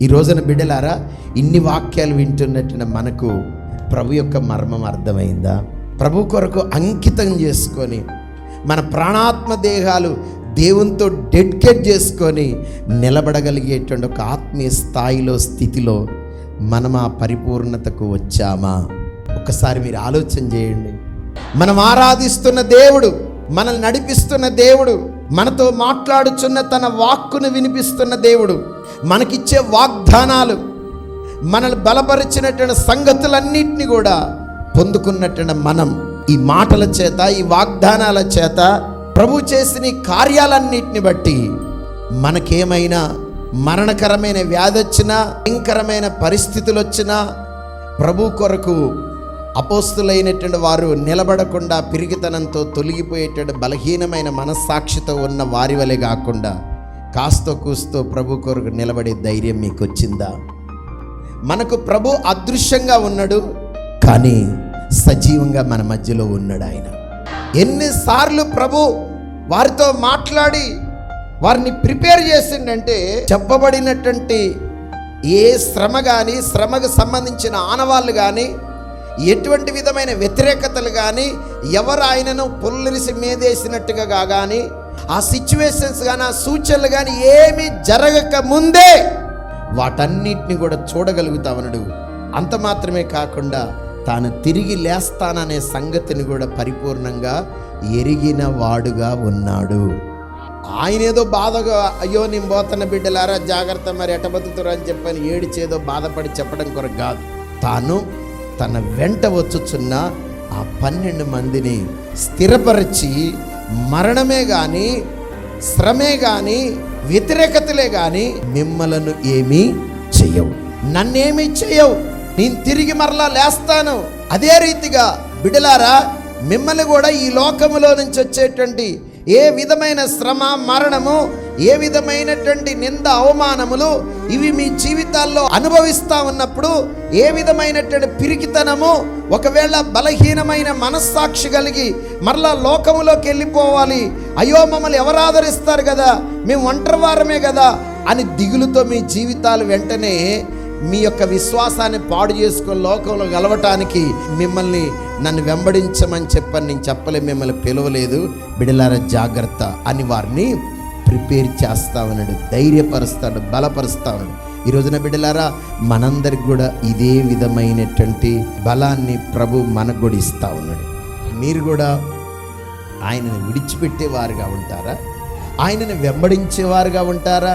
ఈ రోజున బిడ్డలారా, ఇన్ని వాక్యాలు వింటున్నట్టున మనకు ప్రభు యొక్క మర్మం అర్థమైందా? ప్రభు కొరకు అంకితం చేసుకొని మన ప్రాణాత్మ దేహాలు దేవునితో డెడికేట్ చేసుకొని నిలబడగలిగేటువంటి ఒక ఆత్మీయ స్థాయిలో, స్థితిలో మనం ఆ పరిపూర్ణతకు వచ్చామా? ఒక్కసారి మీరు ఆలోచన చేయండి. మనం ఆరాధిస్తున్న దేవుడు, మనల్ని నడిపిస్తున్న దేవుడు, మనతో మాట్లాడుచున్న తన వాక్కును వినిపిస్తున్న దేవుడు, మనకిచ్చే వాగ్దానాలు, మనల్ని బలపరిచినటువంటి సంగతులన్నింటినీ కూడా పొందుకున్నట్టు మనం ఈ మాటల చేత, ఈ వాగ్దానాల చేత, ప్రభు చేసిన ఈ కార్యాలన్నింటిని బట్టి మనకేమైనా మరణకరమైన వ్యాధి వచ్చినా, భయంకరమైన పరిస్థితులు వచ్చినా, ప్రభు కొరకు అపోస్తులైనటువంటి వారు నిలబడకుండా పిరిగితనంతో తొలగిపోయేటువంటి బలహీనమైన మనస్సాక్షితో ఉన్న వారి వలె కాకుండా కాస్తో కూస్తో ప్రభు కొరకు నిలబడే ధైర్యం మీకు వచ్చిందా? మనకు ప్రభు అదృశ్యంగా ఉన్నాడు, కానీ సజీవంగా మన మధ్యలో ఉన్నాడు ఆయన. ఎన్నిసార్లు ప్రభు వారితో మాట్లాడి వారిని ప్రిపేర్ చేసిండంటే, చెప్పబడినటువంటి ఏ శ్రమ కానీ, శ్రమకు సంబంధించిన ఆనవాళ్ళు కానీ, ఎటువంటి విధమైన వ్యతిరేకతలు కానీ, ఎవరు ఆయనను పొల్లిరిసి మేదేసినట్టుగా కానీ, ఆ సిచ్యువేషన్స్ కానీ, ఆ సూచనలు కానీ ఏమీ జరగక ముందే వాటన్నిటిని కూడా చూడగలుగుతామన్నాడు. అంత మాత్రమే కాకుండా తాను తిరిగి లేస్తాననే సంగతిని కూడా పరిపూర్ణంగా ఎరిగిన వాడుగా ఉన్నాడు. ఆయన ఏదో బాధగా, అయ్యో నేను పోతున్న బిడ్డలారా జాగ్రత్త, మరి ఎట బతుకుతారు అని చెప్పని ఏడిచేదో బాధపడి చెప్పడం కొరకు కాదు. తాను తన వెంట వచ్చుచున్న ఆ 12 మందిని స్థిరపరిచి, మరణమే కానీ, శ్రమే కానీ, వ్యతిరేకతలే కానీ మిమ్మలను ఏమీ చెయ్యవు, నన్నేమీ చెయ్యవు, నేను తిరిగి మరలా లేస్తాను. అదే రీతిగా బిడ్డలారా, మిమ్మల్ని కూడా ఈ లోకములో నుంచి వచ్చేటువంటి ఏ విధమైన శ్రమ, మరణము, ఏ విధమైనటువంటి నింద, అవమానములు ఇవి మీ జీవితాల్లో అనుభవిస్తూ ఉన్నప్పుడు, ఏ విధమైనటువంటి పిరికితనము, ఒకవేళ బలహీనమైన మనస్సాక్షి కలిగి మరలా లోకములోకి వెళ్ళిపోవాలి, అయ్యో మమ్మల్ని ఎవరు ఆదరిస్తారు కదా, మేము ఒంటరివారమే కదా అని దిగులుతో మీ జీవితాలు వెంటనే మీ యొక్క విశ్వాసాన్ని పాడు చేసుకొని లోకంలో గెలవటానికి మిమ్మల్ని నన్ను వెంబడించమని చెప్పని నేను చెప్పలే, మిమ్మల్ని పిలవలేదు, బిడ్డలారా జాగ్రత్త అని వారిని ప్రిపేర్ చేస్తా ఉన్నాడు, ధైర్యపరుస్తాడు, బలపరుస్తా ఉన్నాడు. ఈ రోజున బిడ్డలారా, మనందరికి కూడా ఇదే విధమైనటువంటి బలాన్ని ప్రభు మనకు కూడా ఇస్తా ఉన్నాడు. మీరు కూడా ఆయనను విడిచిపెట్టేవారుగా ఉంటారా? ఆయనను వెంబడించేవారుగా ఉంటారా?